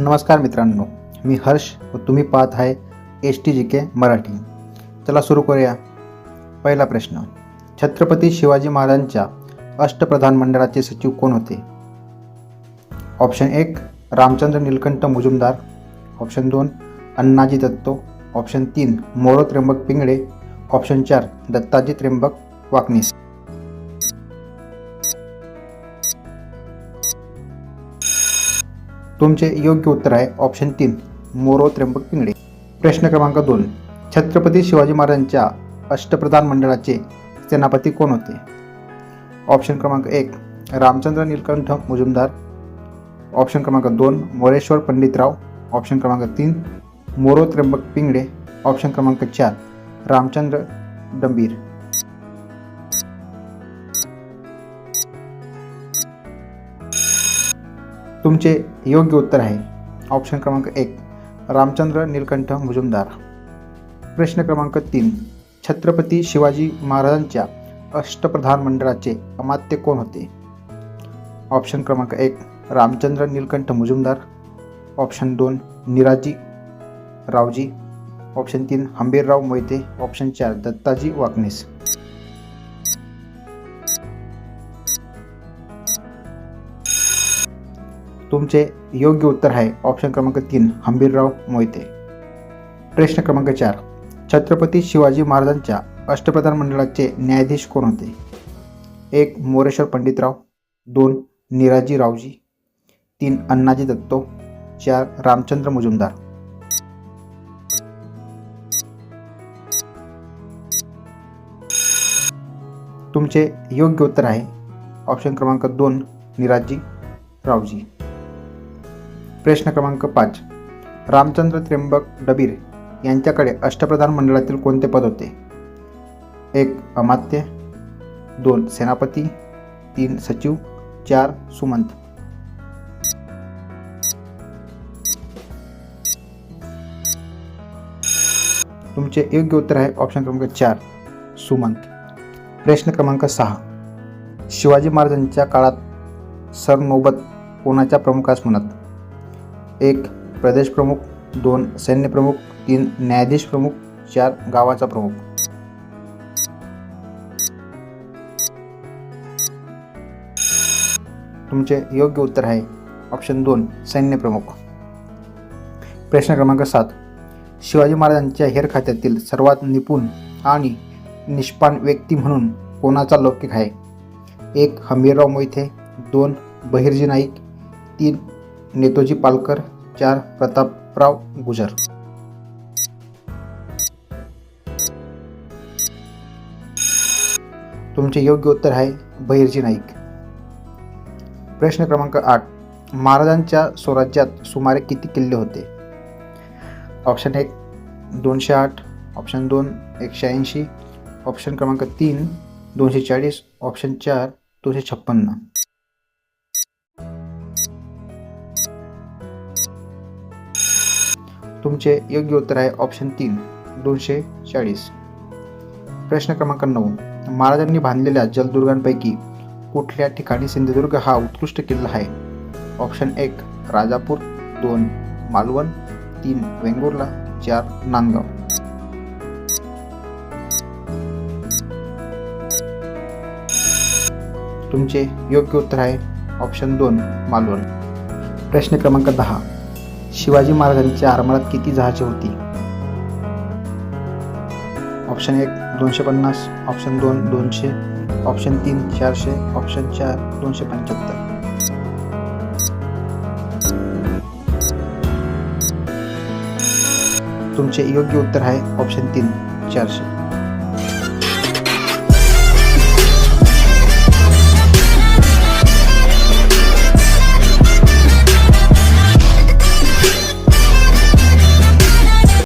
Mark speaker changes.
Speaker 1: नमस्कार मित्रांनो, मी हर्ष व तुम्ही पाहत आहे STGK मराठी. चला सुरू करूया. पहिला प्रश्न, छत्रपती शिवाजी महाराजांच्या अष्टप्रधान मंडळाचे सचिव कोण होते? ऑप्शन 1 रामचंद्र नीलकंठ मुजुमदार, ऑप्शन 2 अण्णाजी दत्तो, ऑप्शन 3 मोरो त्र्यंबक पिंगळे, ऑप्शन 4 दत्ताजी त्र्यंबक वाकनीस. तुमचे योग्य उत्तर आहे ऑप्शन 3 मोरो त्र्यंबक पिंगळे. प्रश्न क्रमांक 2, छत्रपती शिवाजी महाराजांच्या अष्टप्रधान मंडळाचे सेनापती कोण होते? ऑप्शन क्रमांक 1 रामचंद्र नीलकंठ मुजुमदार, ऑप्शन क्रमांक 2 मोरेश्वर पंडितराव, ऑप्शन क्रमांक 3 मोरो त्र्यंबक पिंगळे, ऑप्शन क्रमांक 4 रामचंद्र डंबीर. तुमचे योग्य उत्तर आहे ऑप्शन क्रमांक 1 रामचंद्र नीलकंठ मुजुमदार. प्रश्न क्रमांक 3, छत्रपती शिवाजी महाराजांच्या अष्टप्रधान मंडळाचे अमात्य कोण होते? ऑप्शन क्रमांक 1 Ramchandra Nilkanth Mujumdar, option 2 Niraji Ravji, option 3 Hambirrao Mohite, option 4 Dattaji Waknis. तुमचे योग्य उत्तर आहे ऑप्शन क्रमांक 3 हंबीरराव मोहिते. प्रश्न क्रमांक 4, छत्रपती शिवाजी महाराजांच्या अष्टप्रधान मंडळाचे न्यायाधीश कोण होते? 1 मोरेश्वर पंडितराव, 2 निराजी रावजी, 3 अण्णाजी दत्तो, 4 रामचंद्र मुजुमदार. तुमचे योग्य उत्तर आहे ऑप्शन क्रमांक 2 निराजी रावजी. प्रश्न क्रमांक 5, रामचंद्र त्र्यंबक डबीर यांच्याकडे अष्टप्रधान मंडळातील कोणते पद होते? 1 अमात्य, 2 सेनापती, 3 सचिव, 4 सुमंत. तुमचे योग्य उत्तर आहे ऑप्शन क्रमांक 4 सुमंत. प्रश्न क्रमांक 6, शिवाजी महाराजांच्या काळात सरनौबत कोणाच्या प्रमुखास म्हणत? 1 प्रदेश प्रमुख, 2 सैन्य प्रमुख, 3 न्यायाधीश प्रमुख, 4 गावाचा प्रमुख. तुमचे योग्य उत्तर आहे ऑप्शन 2 सैन्य प्रमुख. प्रश्न क्रमांक 7, शिवाजी महाराजांच्या हेर खात्यातील सर्वात निपुण आणि निष्पाण व्यक्ती म्हणून कोणाचा लौकिक आहे? 1 हंबीरराव मोहिते, 2 बहिर्जी नाईक, 3 नेतोजी पालकर, 4 प्रतापराव गुजर. तुमचे योग्य उत्तर आहे बहिर्जी नाईक. प्रश्न क्रमांक 8, महाराजांच्या स्वराज्यात सुमारे किती किल्ले होते? ऑप्शन 1 208, ऑप्शन 2 180, ऑप्शन क्रमांक 3 240, ऑप्शन 4 256. तुमचे योग्य उत्तर आहे ऑप्शन 3 240. प्रश्न क्रमांक 9, महाराजांनी बांधलेल्या जलदुर्गांपैकी कुठल्या ठिकाणी सिंधुदुर्ग हा उत्कृष्ट किल्ला आहे? ऑप्शन 1 राजापूर, 2 मालवण, 3 वेंगुर्ला, 4 नांदगाव. तुमचे योग्य उत्तर आहे ऑप्शन 2 मालवण. प्रश्न क्रमांक 10, शिवाजी महाराजांच्या आरमारात किती जहाजे होती? Option 1 250, option 2 200, option 3 400, option 4 275. तुमचे योग्य उत्तर आहे ऑप्शन 3 400.